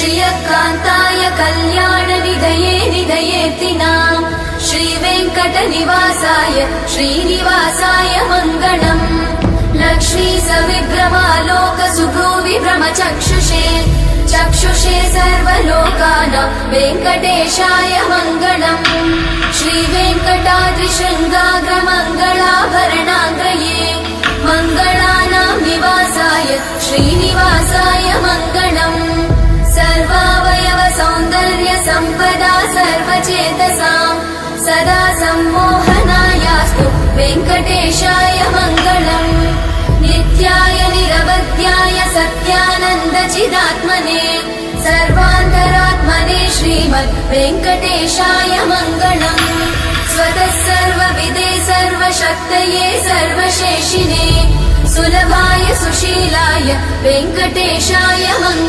श्रियकान्ताय कल्याणनिधये निधयेऽर्थिनाम् श्रीवेङ्कटनिवासाय श्रीनिवासाय मङ्गलम् लक्ष्मी सविभ्रमालोकसुभ्रूविभ्रमचक्षुषे चक्षुषे सर्वलोकानां वेङ्कटेशाय मङ्गलम् श्रीवेङ्कटाद्रिशृङ्गाग्रमङ्गलाभरणाग्रये मङ्गलानां निवासाय श्रीनिवासाय मङ्गलम् सर्वावयव सौन्दर्य सम्पदा सर्वचेतसां सदा सम्मोहनायास्तु वेङ्कटेशाय मङ्गलम् नित्याय निरवध्याय सत्यानन्दचिदात्मने सर्वान्तरात्मने श्रीमद् वेङ्कटेशाय मङ्गलम् स्वतः सर्वविदे सर्वशक्तये सर्वशेषिने सुलभाय सुशीलाय वेङ्कटेशाय मङ्गलम्।